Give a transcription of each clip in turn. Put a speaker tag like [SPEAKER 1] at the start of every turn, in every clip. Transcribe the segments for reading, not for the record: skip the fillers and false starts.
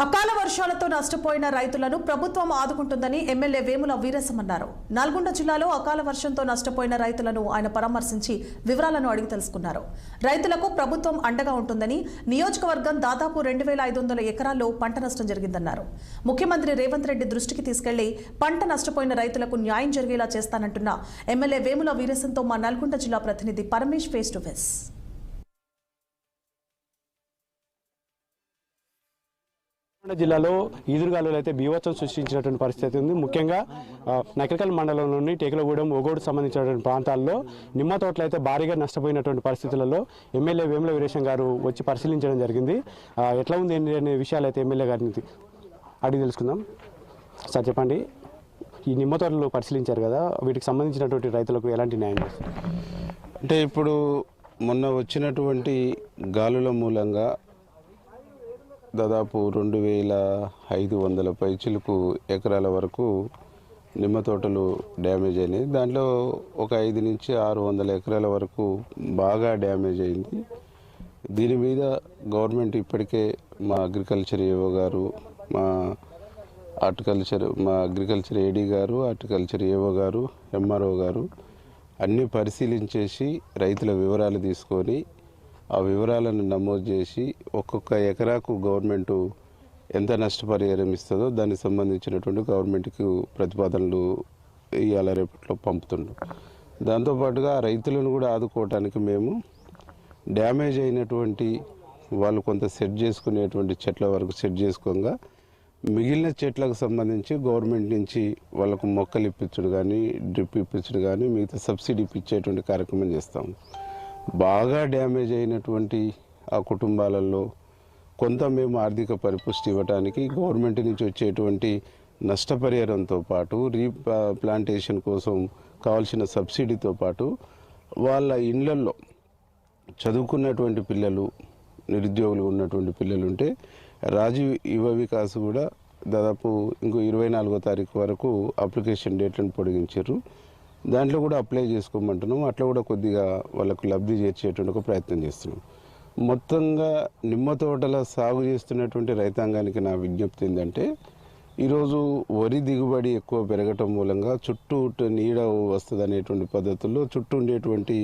[SPEAKER 1] అకాల వర్షాలతో నష్టపోయిన రైతులను ప్రభుత్వం ఆదుకుంటుందని ఎమ్మెల్యే వేముల వీరసం అన్నారు. నల్గొండ జిల్లాలో అకాల వర్షంతో నష్టపోయిన రైతులను ఆయన పరామర్శించి వివరాలను అడిగి తెలుసుకున్నారు. రైతులకు ప్రభుత్వం అండగా ఉంటుందని, నియోజకవర్గం దాదాపు 2500 ఎకరాల్లో పంట నష్టం జరిగిందన్నారు. ముఖ్యమంత్రి రేవంత్ రెడ్డి దృష్టికి తీసుకెళ్లి పంట నష్టపోయిన రైతులకు న్యాయం జరిగేలా చేస్తానంటున్న ఎమ్మెల్యే వేముల వీరసంతో మా నల్గొండ జిల్లా ప్రతినిధి పరమేష్ ఫేస్ టు ఫేస్.
[SPEAKER 2] జిల్లాలో ఈదురుగాలులు అయితే బీభత్సం సృష్టించినటువంటి పరిస్థితి ఉంది. ముఖ్యంగా నకరికల్ మండలంలోని టేకులగూడెం, ఒగోడు సంబంధించినటువంటి ప్రాంతాల్లో నిమ్మ తోటలు అయితే భారీగా నష్టపోయినటువంటి పరిస్థితులలో ఎమ్మెల్యే వేముల వీరేశం గారు వచ్చి పరిశీలించడం జరిగింది. ఎట్లా ఉంది ఏంటి అనే విషయాలు అయితే ఎమ్మెల్యే గారిని అడిగి తెలుసుకుందాం. సార్ చెప్పండి, ఈ నిమ్మ తోటలు పరిశీలించారు కదా, వీటికి సంబంధించినటువంటి రైతులకు ఎలాంటి న్యాయం చేస్తారు?
[SPEAKER 3] అంటే ఇప్పుడు మొన్న వచ్చినటువంటి గాలుల మూలంగా దాదాపు 2500 పైచిలకు ఎకరాల వరకు నిమ్మ తోటలు డ్యామేజ్ అయినాయి. దాంట్లో ఒక 5 నుంచి 600 ఎకరాల వరకు బాగా డ్యామేజ్ అయింది. దీని మీద గవర్నమెంట్ ఇప్పటికే మా అగ్రికల్చర్ ఏఓ గారు, మా అగ్రికల్చర్ ఏడీ గారు, హార్టికల్చర్ ఏఓ గారు, ఎంఆర్ఓ గారు అన్నీ పరిశీలించేసి రైతుల వివరాలు తీసుకొని ఆ వివరాలను నమోదు చేసి ఒక్కొక్క ఎకరాకు గవర్నమెంట్ ఎంత నష్టపరిహారం ఇస్తుందో దానికి సంబంధించినటువంటి గవర్నమెంట్కి ప్రతిపాదనలు ఇవాళ రేపట్లో పంపుతుండ్రు. దాంతోపాటుగా రైతులను కూడా ఆదుకోవటానికి మేము డ్యామేజ్ అయినటువంటి వాళ్ళు కొంత సెట్ చేసుకునేటువంటి చెట్ల వరకు సెట్ చేసుకోగా మిగిలిన చెట్లకు సంబంధించి గవర్నమెంట్ నుంచి వాళ్ళకు మొక్కలు ఇప్పించడు కానీ, డ్రిప్ ఇప్పించడు కానీ, మిగతా సబ్సిడీ ఇప్పించేటువంటి కార్యక్రమం చేస్తాము. బాగా డ్యామేజ్ అయినటువంటి ఆ కుటుంబాలలో కొంత మేము ఆర్థిక పరిపుష్టి ఇవ్వడానికి గవర్నమెంట్ నుంచి వచ్చేటువంటి నష్టపరిహారంతో పాటు రీప్లాంటేషన్ కోసం కావాల్సిన సబ్సిడీతో పాటు వాళ్ళ ఇళ్లలో చదువుకున్నటువంటి పిల్లలు, నిరుద్యోగులు ఉన్నటువంటి పిల్లలు ఉంటే రాజీవ్ యువ వికాస్ కూడా దాదాపు ఇంకో 24వ తారీఖు వరకు అప్లికేషన్ డేట్లను పొడిగించారు. దాంట్లో కూడా అప్లై చేసుకోమంటున్నాం. అట్లా కూడా కొద్దిగా వాళ్ళకు లబ్ధి చేర్చేటువంటి ఒక ప్రయత్నం చేస్తున్నాం. మొత్తంగా నిమ్మ తోటల సాగు చేస్తున్నటువంటి రైతాంగానికి నా విజ్ఞప్తి ఏంటంటే, ఈరోజు వరి దిగుబడి ఎక్కువ పెరగటం మూలంగా చుట్టూ నీడ వస్తుంది అనేటువంటి పద్ధతుల్లో చుట్టూ ఉండేటువంటి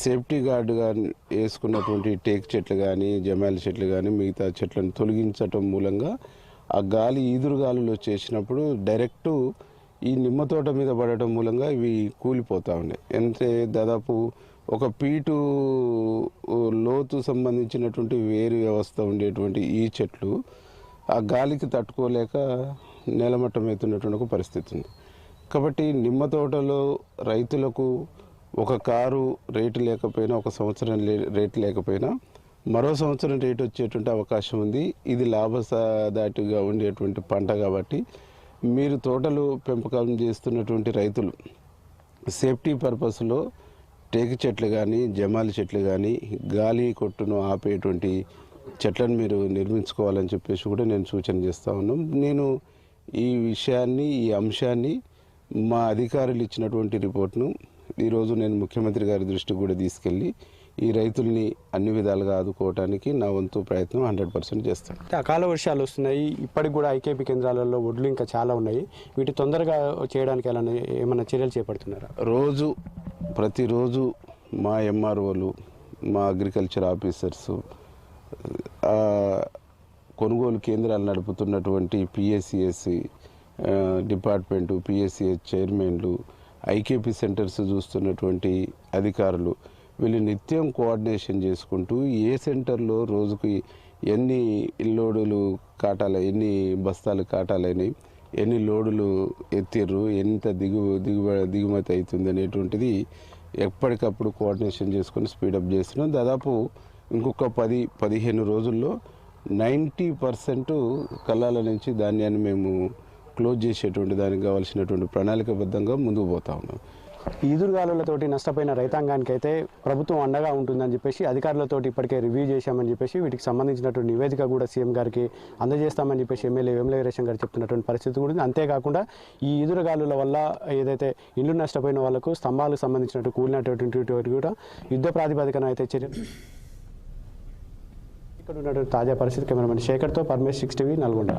[SPEAKER 3] సేఫ్టీ గార్డుగా వేసుకున్నటువంటి టేక్ చెట్లు కానీ, జమాలి చెట్లు కానీ, మిగతా చెట్లను తొలగించటం మూలంగా ఆ గాలి ఈదురుగాలులు వచ్చేసినప్పుడు డైరెక్టు ఈ నిమ్మ తోట మీద పడటం మూలంగా ఇవి కూలిపోతూ ఉన్నాయి. అంటే దాదాపు 1 ఫీటు లోతు సంబంధించినటువంటి వేరు వ్యవస్థ ఉండేటువంటి ఈ చెట్లు ఆ గాలికి తట్టుకోలేక నేలమట్టం అవుతున్నటువంటి ఒక పరిస్థితి ఉంది. కాబట్టి నిమ్మ తోటలో రైతులకు ఒక కారు రేటు లేకపోయినా, ఒక సంవత్సరం రేటు లేకపోయినా మరో సంవత్సరం రేటు వచ్చేటువంటి అవకాశం ఉంది. ఇది లాభసాటిగా ఉండేటువంటి పంట కాబట్టి మీరు తోటలు పెంపకం చేస్తున్నటువంటి రైతులు సేఫ్టీ పర్పస్లో టేకు చెట్లు కానీ, జమాలి చెట్లు కానీ, గాలి కొట్టును ఆపేటువంటి చెట్లను మీరు నిర్మించుకోవాలని చెప్పేసి కూడా నేను సూచన చేస్తూ ఉన్నాం. నేను ఈ విషయాన్ని, ఈ అంశాన్ని మా అధికారులు ఇచ్చినటువంటి రిపోర్ట్ను ఈరోజు నేను ముఖ్యమంత్రి గారి దృష్టికి కూడా తీసుకెళ్ళి ఈ రైతుల్ని అన్ని విధాలుగా ఆదుకోవడానికి నా వంతు ప్రయత్నం 100% చేస్తాను.
[SPEAKER 2] అకాల వర్షాలు వస్తున్నాయి. ఇప్పటికి కూడా ఐకేపీ కేంద్రాలలో ఒడ్లు ఇంకా చాలా ఉన్నాయి. వీటి తొందరగా చేయడానికి ఏమైనా చర్యలు చేపడుతున్నారా?
[SPEAKER 3] ప్రతిరోజు మా ఎంఆర్ఓలు, మా అగ్రికల్చర్ ఆఫీసర్స్, కొనుగోలు కేంద్రాలు నడుపుతున్నటువంటి పిఎస్సిఎస్ డిపార్ట్మెంటు, పిఎస్సిఎస్ చైర్మన్లు, ఐకేపీ సెంటర్స్ చూస్తున్నటువంటి అధికారులు వీళ్ళు నిత్యం కోఆర్డినేషన్ చేసుకుంటూ ఏ సెంటర్లో రోజుకి ఎన్ని లోడులు కాటాలి, ఎన్ని బస్తాలు కాటాలని, ఎన్ని లోడులు ఎత్తిర్రు, ఎంత దిగుమతి అవుతుంది అనేటువంటిది ఎప్పటికప్పుడు కోఆర్డినేషన్ చేసుకొని స్పీడప్ చేస్తున్నాం. దాదాపు ఇంకొక 10-15 రోజుల్లో 90% కళ్ళాల నుంచి ధాన్యాన్ని మేము క్లోజ్ చేసేటువంటి దానికి కావాల్సినటువంటి ప్రణాళికబద్ధంగా ముందుకు పోతా ఉన్నాం.
[SPEAKER 2] ఈదురుగాలులతోటి నష్టపోయిన రైతాంగానికి అయితే ప్రభుత్వం అండగా ఉంటుందని చెప్పేసి అధికారులతోటి ఇప్పటికే రివ్యూ చేశామని చెప్పేసి వీటికి సంబంధించినటువంటి నివేదిక కూడా సీఎం గారికి అందజేస్తామని చెప్పేసి ఎమ్మెల్యే వేముల వీరేశం గారు చెప్తున్నటువంటి పరిస్థితి కూడా ఉంది. అంతేకాకుండా ఈ ఈదురుగాలుల వల్ల ఏదైతే ఇల్లు నష్టపోయిన వాళ్ళకు స్తంభాలకు సంబంధించినట్టు కూలినటువంటి కూడా యుద్ధ ప్రాతిపదికన అయితే చర్య ఇక్కడ ఉన్నటువంటి తాజా పరిస్థితి కెమెరామెన్ శేఖర్తో పరమేశ్ 6 టీవీ నల్గొండ.